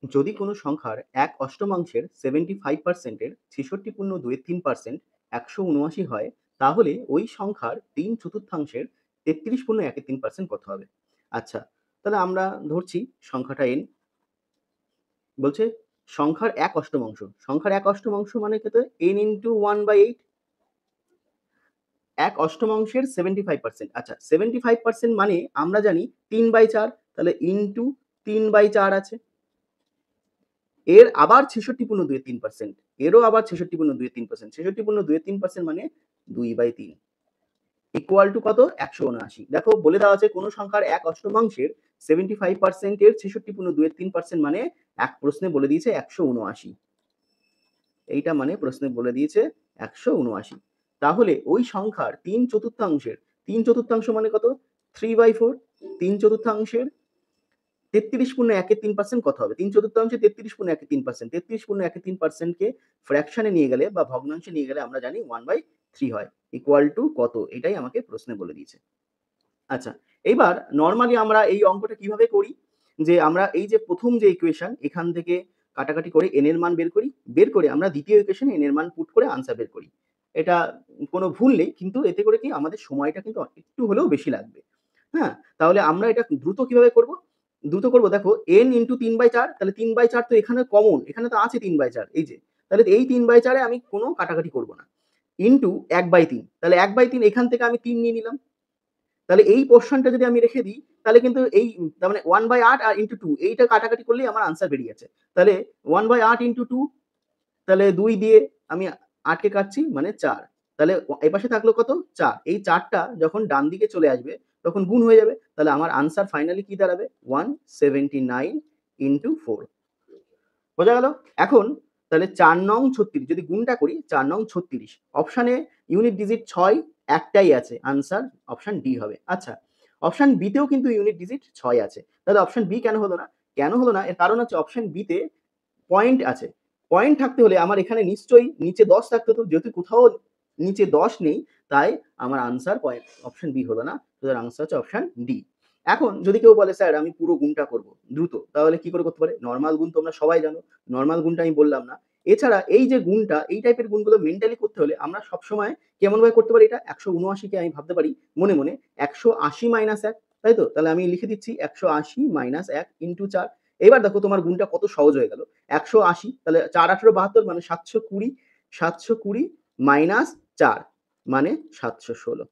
যদি কোনো সংখ্যার এক অষ্টমাংশের 75% এর 66.23% 179 হয়, তাহলে ওই সংখ্যার 3/4 33.13% কত হবে? আচ্ছা, তাহলে আমরা ধরছি সংখ্যাটা n, বলছে সংখ্যার এক অষ্টমাংশ। সংখ্যার এক অষ্টমাংশ মানে কত? n into 1/8। এক অষ্টমাংশের 75%। আচ্ছা, 75% মানে আমরা জানি 3/4, তাহলে ইনটু 3/4 আছে। এর আবার 66.23%, এরও আবার 66.23%, 66.23% মানে 2/3 ইকুয়াল টু কত? 179। দেখো বলে দেওয়া আছে কোন সংখ্যার এক অষ্টমাংশের 75% এর 66.23% মানে এক প্রশ্নে বলে দিয়েছে 179। এইটা মানে প্রশ্নে বলে দিয়েছে 179। তাহলে ওই সংখ্যার 3/4, 3/4 মানে কত? 3/4। 3/4 33.13% কত হবে? 3/4 33.13%, 33.13% কে ফ্র্যাকশনে নিয়ে গেলে বা ভগ্নাংশে নিয়ে গেলে আমরা জানি 1/3 হয়। ইকুয়াল টু কত? এটাই আমাকে প্রশ্নে বলে দিয়েছে। আচ্ছা, এইবার নরমালি আমরা এই অঙ্কটা কিভাবে করি? যে আমরা এই যে প্রথম যে ইকুয়েশন, এখান থেকে কাটাকাটি করে n এর মান বের করি। বের করে আমরা দ্বিতীয় ইকুয়েশনে n এর মান পুট করে আনসার বের করি। এটা কোনো ভুল নেই, কিন্তু এতে করে কি আমাদের সময়টা কিন্তু একটু হলেও বেশি লাগবে। হ্যাঁ? তাহলে আমরা এটা দ্রুত কিভাবে করব? দ্রুত করব, দেখো n ইনটু 3/4, তাহলে 3/4 তো এখানে কমন, এখানে তো আছে 3/4, এই যে। তাহলে এই 3/4 এ আমি কোনো কাটাকাটি করব না। ইনটু 1/3, তাহলে 1/3 এখান থেকে আমি 3 নিয়ে নিলাম। তাহলে এই পোরশনটা যদি আমি রেখে দিই, তাহলে কিন্তু এই তার মানে 1/8 আর ইনটু 2 এইটা কাটাকাটি করলেই আমার আনসার বেরিয়ে যাচ্ছে। তাহলে 1/8 ইনটু 2, তাহলে 2 দিয়ে আমি 8 কে কাটছি মানে 4। তাহলে এপাশে থাকলো কত? 4। এই 4 টা যখন ডান দিকে চলে আসবে তখন গুণ হয়ে যাবে। তাহলে আমার আনসার ফাইনালি কি দাঁড়াবে? 179 ইনটু 4। বোঝা গেল? এখন তাহলে 4 নং 36 যদি গুণটা করি, 4 নং 36 অপশনে ইউনিট ডিজিট 6 একটাই আছে, আনসার অপশন ডি হবে। আচ্ছা, অপশন বি তেও কিন্তু ইউনিট ডিজিট 6 আছে। তাহলে অপশন বি কেন হলো না? কেন হলো না? এর কারণ হচ্ছে অপশন বি তে পয়েন্ট আছে। পয়েন্ট থাকতে হলে আমার এখানে নিশ্চয়ই নিচে 10 থাকতে হতো। যেহেতু কোথাও নিচে 10 নেই, তাই আমার আনসার পয়েন্ট অপশন বি হলো না। সুতরাং আনসার হচ্ছে অপশন ডি। এখন যদি কেউ বলে স্যার আমি পুরো গুণটা করব দ্রুত, তাহলে কি করে করতে পারে? নরমাল গুণ তোমরা সবাই জানো, নরমাল গুণটা আমি বললাম না। এছাড়া এই যে গুণটা, এই টাইপের গুণগুলো মেন্টালি করতে হলে আমরা সবসময় কেমনভাবে করতে পারি? এটা 179 কে আমি ভাবতে পারি মনে মনে 180 মাইনাস 1, তাই তো? তাহলে আমি লিখে দিচ্ছি 180 মাইনাস 1 ইনটু 4। এবার দেখো তোমার গুণটা কত সহজ হয়ে গেল। 180, তাহলে 4 18 72 মানে 720, 720 মাইনাস 4 মানে 716।